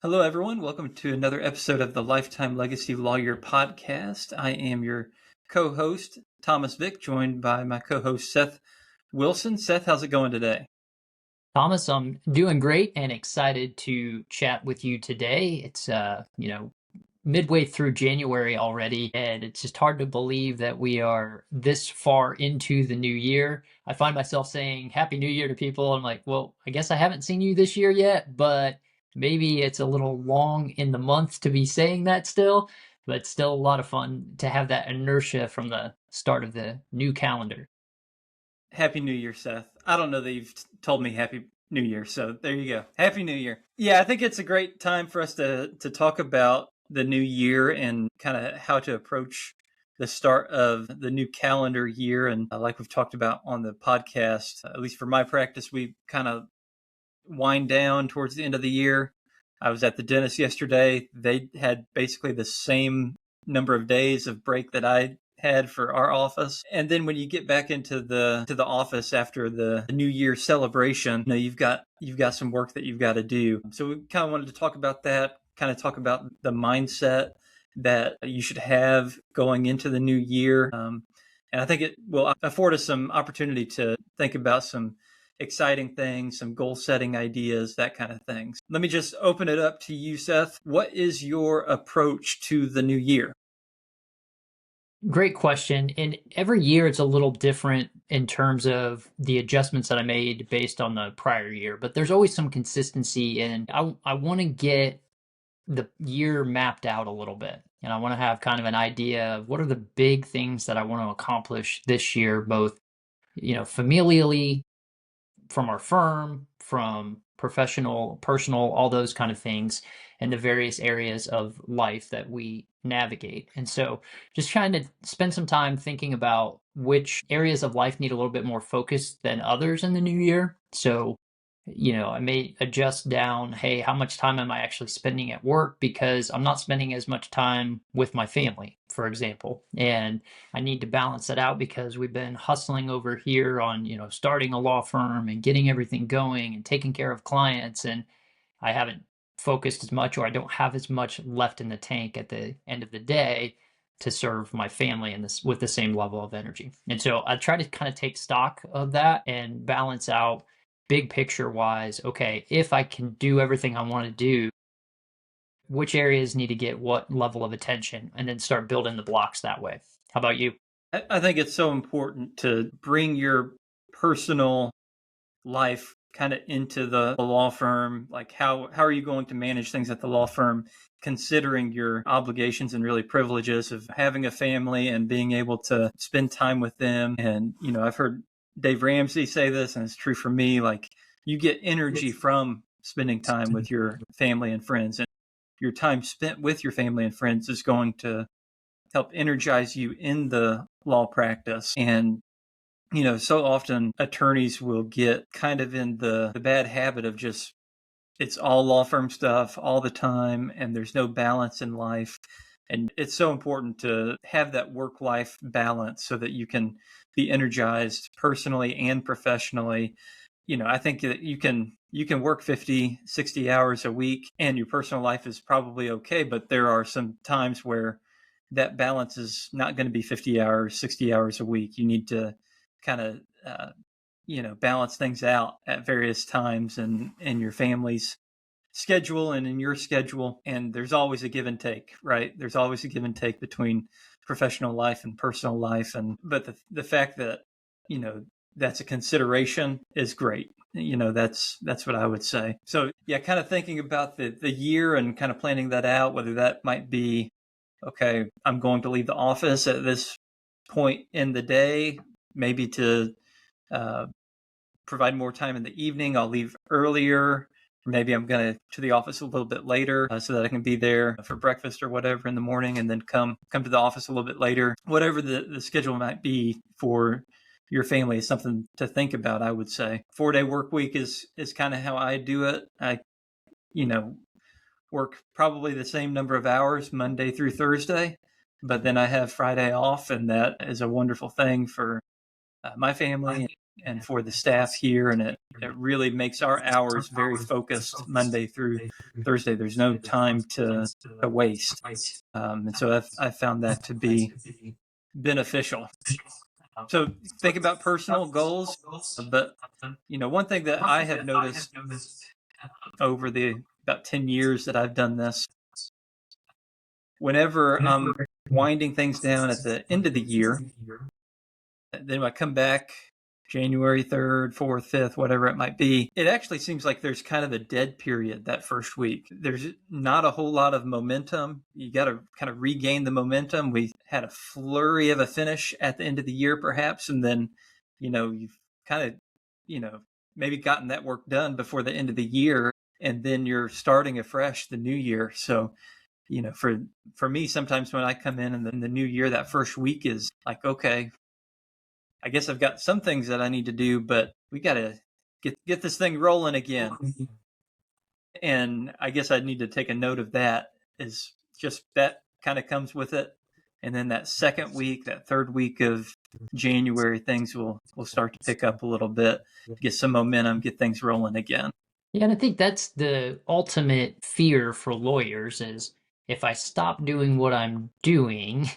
Hello, everyone. Welcome to another episode of the Lifetime Legacy Lawyer Podcast. I am your co-host, Thomas Vick, joined by my co-host, Seth Wilson. Seth, how's it going today? Thomas, I'm doing great and excited to chat with you today. It's midway through January already, and it's just hard to believe that we are this far into the new year. I find myself saying Happy New Year to people. I'm like, well, I guess I haven't seen you this year yet, but maybe it's a little long in the month to be saying that still, but it's still a lot of fun to have that inertia from the start of the new calendar. Happy New Year, Seth. I don't know that you've told me Happy New Year, so there you go. Happy New Year. Yeah, I think it's a great time for us to talk about the new year and kind of how to approach the start of the new calendar year. And like we've talked about on the podcast, at least for my practice, we kind of wind down towards the end of the year. I was at the dentist yesterday. They had basically the same number of days of break that I had for our office. And then when you get back into the office after the New Year celebration, you've got some work that you've got to do. So we kind of wanted to talk about that, kind of talk about the mindset that you should have going into the new year. And I think it will afford us some opportunity to think about some exciting things, some goal setting ideas, that kind of things. Let me just open it up to you, Seth. What is your approach to the new year? Great question. And every year it's a little different in terms of the adjustments that I made based on the prior year, but there's always some consistency. And I want to get the year mapped out a little bit. And I want to have kind of an idea of what are the big things that I want to accomplish this year, both, familially, from our firm, from professional, personal, all those kind of things, and the various areas of life that we navigate. And so just trying to spend some time thinking about which areas of life need a little bit more focus than others in the new year. So I may adjust down, hey, how much time am I actually spending at work? Because I'm not spending as much time with my family, for example. And I need to balance that out because we've been hustling over here on, starting a law firm and getting everything going and taking care of clients. And I haven't focused as much, or I don't have as much left in the tank at the end of the day to serve my family in this with the same level of energy. And so I try to kind of take stock of that and balance out big picture wise. Okay, if I can do everything I want to do, which areas need to get what level of attention, and then start building the blocks that way. How about you? I think it's so important to bring your personal life kind of into the law firm. Like how are you going to manage things at the law firm, considering your obligations and really privileges of having a family and being able to spend time with them? And I've heard Dave Ramsey say this, and it's true for me. Like, you get energy from spending time with your family and friends, and your time spent with your family and friends is going to help energize you in the law practice. And so often attorneys will get kind of in the bad habit of just, it's all law firm stuff all the time, and there's no balance in life. And it's so important to have that work-life balance so that you can be energized personally and professionally. I think that you can work 50, 60 hours a week and your personal life is probably okay, but there are some times where that balance is not going to be 50 hours, 60 hours a week. You need to kind of balance things out at various times in your family's schedule and in your schedule. And there's always a give and take, right? There's always a give and take between professional life and personal life. But the fact that that's a consideration is great. That's what I would say. So yeah, kind of thinking about the year and kind of planning that out, whether that might be, okay, I'm going to leave the office at this point in the day, maybe to provide more time in the evening. I'll leave earlier. Maybe I'm going to the office a little bit later so that I can be there for breakfast or whatever in the morning, and then come to the office a little bit later. Whatever the schedule might be for your family is something to think about, I would say. 4-day work week is kind of how I do it. I, work probably the same number of hours Monday through Thursday, but then I have Friday off, and that is a wonderful thing for my family and for the staff here, and it really makes our hours very focused Monday through Thursday. There's no time to waste. And so I found that to be beneficial. So think about personal goals, but one thing that I have noticed over the about 10 years that I've done this, whenever I'm winding things down at the end of the year, then I come back January 3rd, 4th, 5th, whatever it might be, it actually seems like there's kind of a dead period that first week. There's not a whole lot of momentum. You got to kind of regain the momentum. We had a flurry of a finish at the end of the year, perhaps, and then, you've kind of, maybe gotten that work done before the end of the year, and then you're starting afresh the new year. So, for me, sometimes when I come in the new year, that first week is like, okay, I guess I've got some things that I need to do, but we got to get this thing rolling again. And I guess I need to take a note of that, is just that kind of comes with it. And then that second week, that third week of January, things will start to pick up a little bit, get some momentum, get things rolling again. Yeah, and I think that's the ultimate fear for lawyers is if I stop doing what I'm doing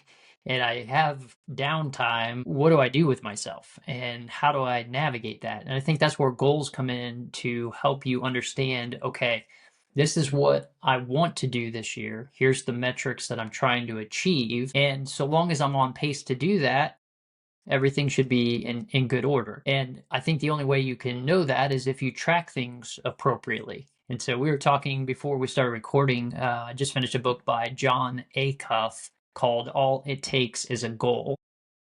and I have downtime, what do I do with myself? And how do I navigate that? And I think that's where goals come in to help you understand, okay, this is what I want to do this year. Here's the metrics that I'm trying to achieve. And so long as I'm on pace to do that, everything should be in good order. And I think the only way you can know that is if you track things appropriately. And so we were talking before we started recording, I just finished a book by John Acuff called All It Takes Is a Goal.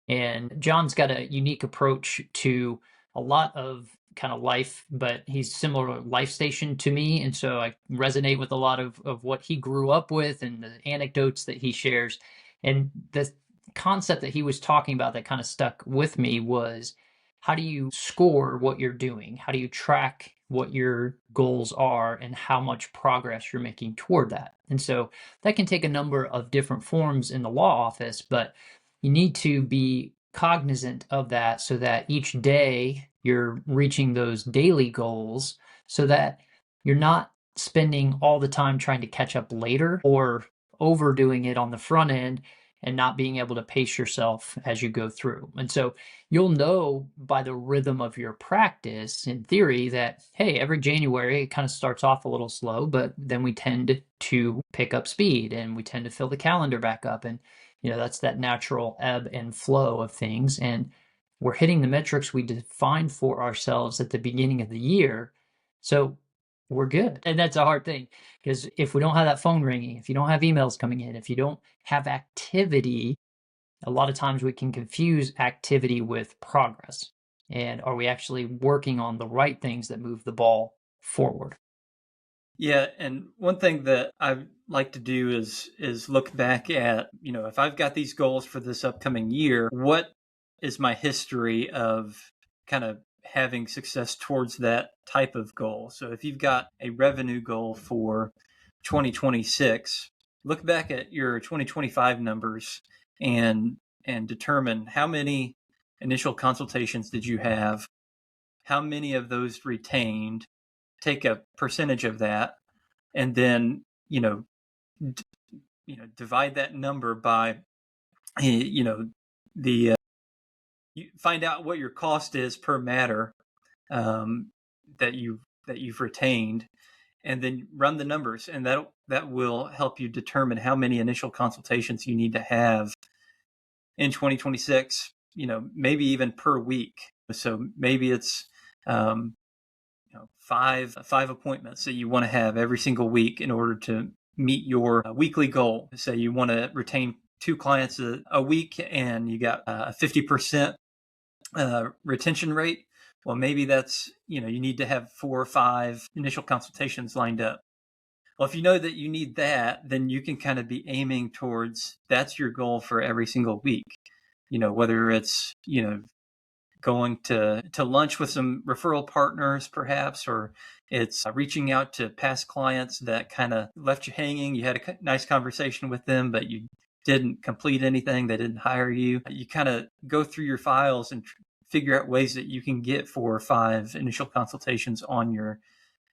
And John's got a unique approach to a lot of kind of life, but he's similar life station to me. And so I resonate with a lot of what he grew up with and the anecdotes that he shares. And the concept that he was talking about that kind of stuck with me was, how do you score what you're doing? How do you track what your goals are and how much progress you're making toward that? And so that can take a number of different forms in the law office, but you need to be cognizant of that so that each day you're reaching those daily goals, so that you're not spending all the time trying to catch up later or overdoing it on the front end and not being able to pace yourself as you go through. And so you'll know by the rhythm of your practice, in theory, that, hey, every January it kind of starts off a little slow, but then we tend to pick up speed and we tend to fill the calendar back up. And, that's that natural ebb and flow of things. And we're hitting the metrics we defined for ourselves at the beginning of the year. So we're good. And that's a hard thing, because if we don't have that phone ringing, if you don't have emails coming in, if you don't have activity, a lot of times we can confuse activity with progress. And are we actually working on the right things that move the ball forward? Yeah, and one thing that I like to do is look back at, if I've got these goals for this upcoming year, what is my history of kind of having success towards that type of goal? So if you've got a revenue goal for 2026, look back at your 2025 numbers and determine how many initial consultations did you have, how many of those retained, take a percentage of that, and then divide that number by the you find out what your cost is per matter that you've retained, and then run the numbers, and that will help you determine how many initial consultations you need to have in 2026. Maybe even per week. So maybe it's five appointments that you want to have every single week in order to meet your weekly goal. Say you want to retain 2 clients a week and you got a 50% retention rate. Well, maybe that's, you need to have 4 or 5 initial consultations lined up. Well, if you know that you need that, then you can kind of be aiming towards, that's your goal for every single week. Whether it's, going to lunch with some referral partners, perhaps, or it's reaching out to past clients that kind of left you hanging. You had a nice conversation with them, but you didn't complete anything. They didn't hire you. You kind of go through your files and figure out ways that you can get 4 or 5 initial consultations on your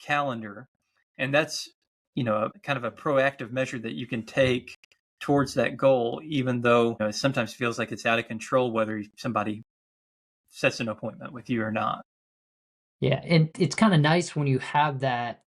calendar. And that's, kind of a proactive measure that you can take towards that goal, even though it sometimes feels like it's out of control whether somebody sets an appointment with you or not. Yeah, and it's kind of nice when you have that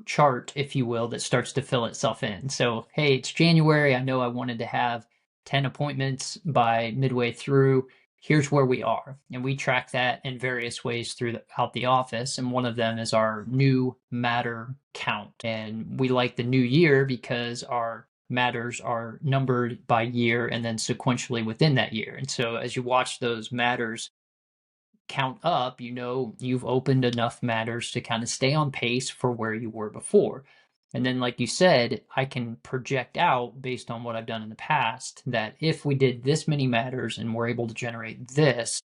chart, if you will, that starts to fill itself in. So, hey, it's January. I know I wanted to have 10 appointments by midway through. Here's where we are. And we track that in various ways throughout the office. And one of them is our new matter count. And we like the new year because our matters are numbered by year and then sequentially within that year. And so as you watch those matters count up, you've opened enough matters to kind of stay on pace for where you were before. And then, like you said, I can project out based on what I've done in the past that if we did this many matters and we're able to generate this,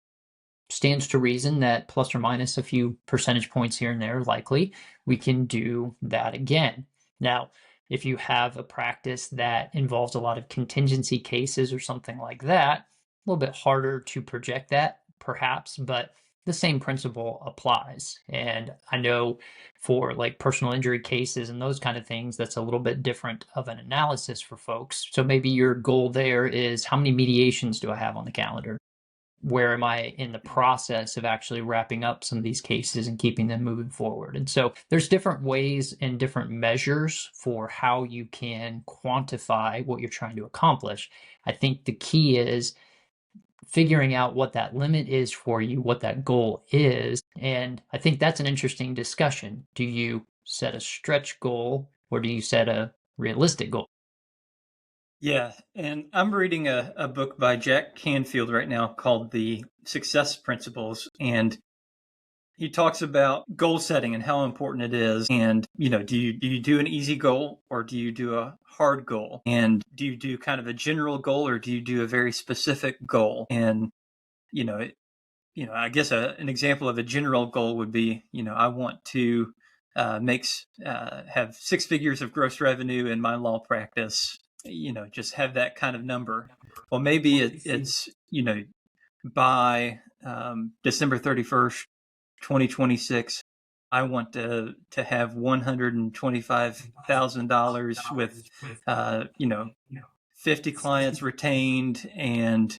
stands to reason that plus or minus a few percentage points here and there, likely we can do that again. Now, if you have a practice that involves a lot of contingency cases or something like that, a little bit harder to project that perhaps, but the same principle applies. And I know for like personal injury cases and those kind of things, that's a little bit different of an analysis for folks. So maybe your goal there is, how many mediations do I have on the calendar? Where am I in the process of actually wrapping up some of these cases and keeping them moving forward? And so there's different ways and different measures for how you can quantify what you're trying to accomplish. I think the key is figuring out what that limit is for you, what that goal is. And I think that's an interesting discussion. Do you set a stretch goal or do you set a realistic goal? Yeah, and I'm reading a book by Jack Canfield right now called The Success Principles, and he talks about goal setting and how important it is. And, do you do an easy goal or do you do a hard goal? And do you do kind of a general goal or do you do a very specific goal? And, I guess an example of a general goal would be, I want to have 6 figures of gross revenue in my law practice, just have that kind of number. Well, maybe it's by December 31st, 2026, I want to have $125,000 with 50 clients retained, and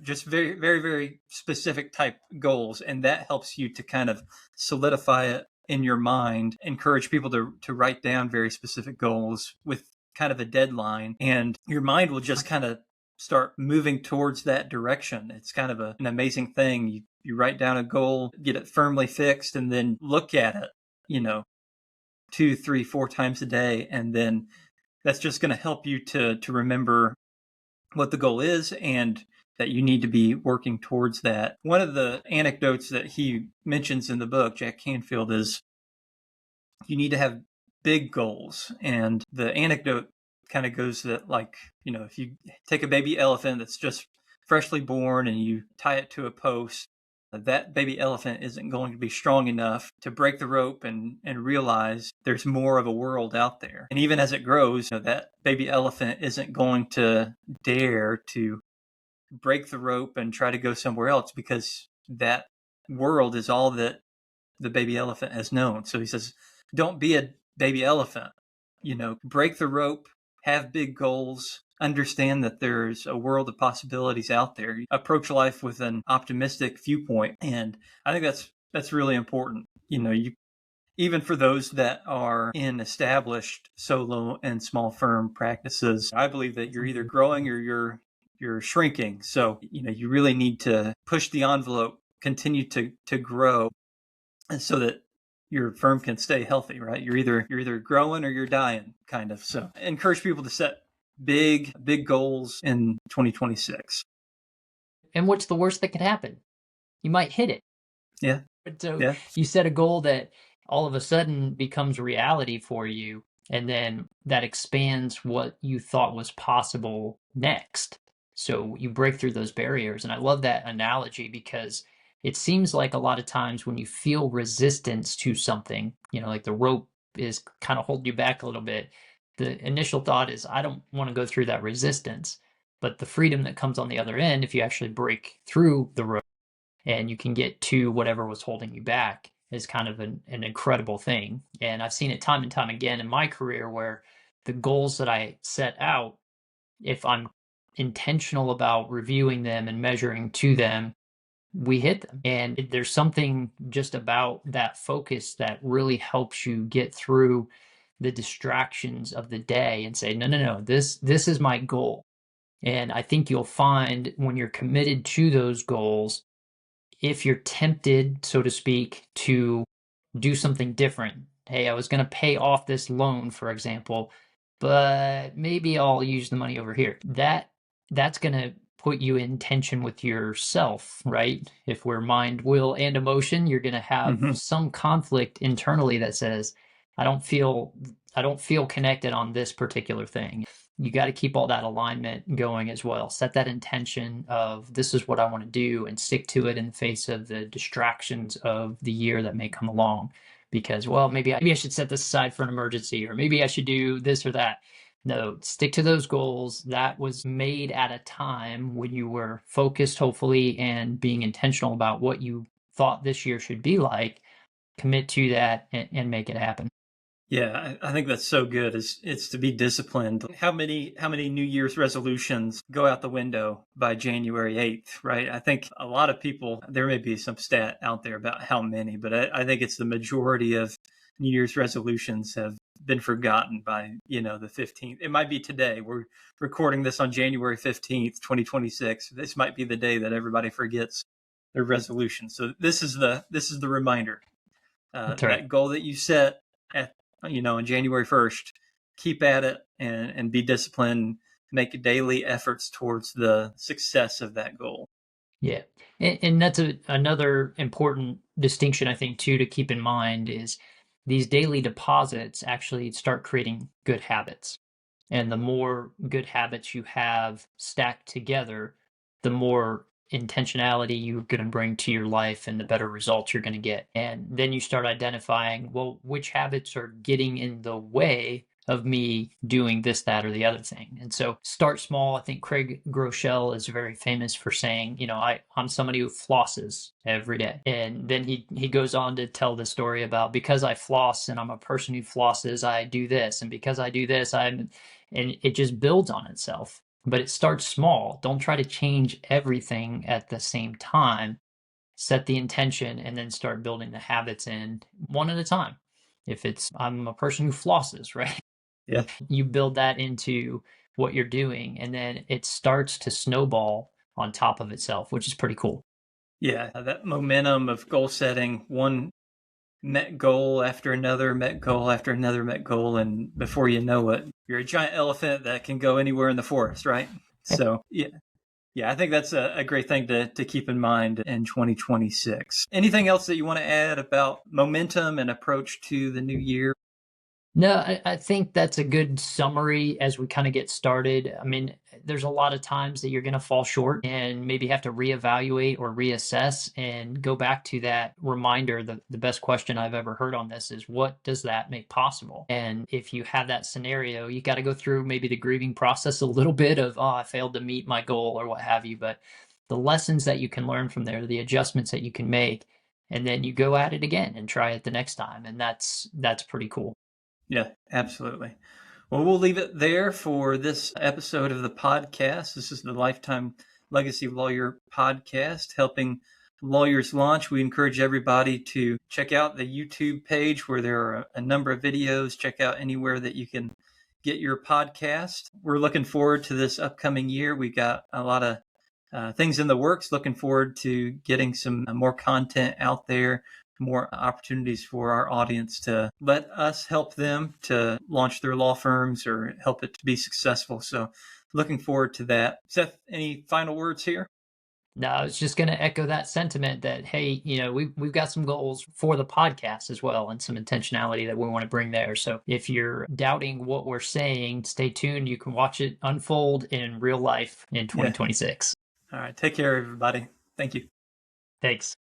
just very, very, very specific type goals. And that helps you to kind of solidify it in your mind, encourage people to write down very specific goals with kind of a deadline, and your mind will just kind of start moving towards that direction. It's kind of an amazing thing. You write down a goal, get it firmly fixed, and then look at it, 2, 3, 4 times a day. And then that's just going to help you to remember what the goal is and that you need to be working towards that. One of the anecdotes that he mentions in the book, Jack Canfield, is you need to have big goals. And the anecdote kind of goes that, like, if you take a baby elephant that's just freshly born and you tie it to a post, that baby elephant isn't going to be strong enough to break the rope and realize there's more of a world out there. And even as it grows, that baby elephant isn't going to dare to break the rope and try to go somewhere else, because that world is all that the baby elephant has known. So he says, don't be a baby elephant, break the rope, have big goals, understand that there's a world of possibilities out there. Approach life with an optimistic viewpoint. And I think that's really important. Even for those that are in established solo and small firm practices, I believe that you're either growing or you're shrinking. So, you really need to push the envelope, continue to grow, so that your firm can stay healthy, right? You're either growing or you're dying, kind of. So encourage people to set big goals in 2026. And what's the worst that could happen? You might hit it. Yeah. So yeah. You set a goal that all of a sudden becomes reality for you, and then that expands what you thought was possible next. So you break through those barriers. And I love that analogy because it seems like a lot of times when you feel resistance to something, like the rope is kind of holding you back a little bit, the initial thought is, I don't want to go through that resistance. But the freedom that comes on the other end, if you actually break through the road and you can get to whatever was holding you back, is kind of an incredible thing. And I've seen it time and time again in my career where the goals that I set out, if I'm intentional about reviewing them and measuring to them, we hit them. And there's something just about that focus that really helps you get through the distractions of the day and say, no, no, no, this is my goal. And I think you'll find when you're committed to those goals, if you're tempted, so to speak, to do something different. Hey, I was going to pay off this loan, for example, but maybe I'll use the money over here. That's going to put you in tension with yourself, right? If we're mind, will, and emotion, you're going to have Hmm. some conflict internally that says, I don't feel connected on this particular thing. You got to keep all that alignment going as well. Set that intention of this is what I want to do and stick to it in the face of the distractions of the year that may come along. Because, well, maybe I should set this aside for an emergency, or maybe I should do this or that. No, stick to those goals. That was made at a time when you were focused, hopefully, and being intentional about what you thought this year should be like. Commit to that and make it happen. Yeah, I think that's so good. It's to be disciplined. How many New Year's resolutions go out the window by January 8th, right? I think a lot of people, there may be some stat out there about how many, but I think it's the majority of New Year's resolutions have been forgotten by, the 15th. It might be today. We're recording this on January 15th, 2026. This might be the day that everybody forgets their resolution. So this is the reminder. That's right. That goal that you set at on January 1st, keep at it and be disciplined, make daily efforts towards the success of that goal. Yeah. And that's another important distinction, I think, too, to keep in mind is these daily deposits actually start creating good habits. And the more good habits you have stacked together, the more intentionality you're going to bring to your life and the better results you're going to get. And then you start identifying, well, which habits are getting in the way of me doing this, that, or the other thing. And so start small. I think Craig Groeschel is very famous for saying, I'm somebody who flosses every day. And then he goes on to tell the story about because I floss and I'm a person who flosses, I do this. And because I do this, and it just builds on itself. But it starts small. Don't try to change everything at the same time. Set the intention and then start building the habits in one at a time. If it's, I'm a person who flosses, right? Yeah. You build that into what you're doing, and then it starts to snowball on top of itself, which is pretty cool. Yeah. That momentum of goal setting, one met goal after another, met goal after another, met goal. And before you know it, you're a giant elephant that can go anywhere in the forest, right? So, yeah. Yeah, I think that's a great thing to keep in mind in 2026. Anything else that you want to add about momentum and approach to the new year? No, I think that's a good summary as we kind of get started. I mean, there's a lot of times that you're going to fall short and maybe have to reevaluate or reassess and go back to that reminder. The best question I've ever heard on this is, what does that make possible? And if you have that scenario, you got to go through maybe the grieving process a little bit of, oh, I failed to meet my goal or what have you. But the lessons that you can learn from there, the adjustments that you can make, and then you go at it again and try it the next time. And that's pretty cool. Yeah, absolutely. Well, we'll leave it there for this episode of the podcast. This is the Lifetime Legacy Lawyer podcast, helping lawyers launch. We encourage everybody to check out the YouTube page where there are a number of videos. Check out anywhere that you can get your podcast. We're looking forward to this upcoming year. We've got a lot of things in the works. Looking forward to getting some more content out there, more opportunities for our audience to let us help them to launch their law firms or help it to be successful. So looking forward to that. Seth, any final words here? No, I was just going to echo that sentiment that, hey, we've got some goals for the podcast as well and some intentionality that we want to bring there. So if you're doubting what we're saying, stay tuned. You can watch it unfold in real life in Yeah. 2026. All right. Take care, everybody. Thank you. Thanks.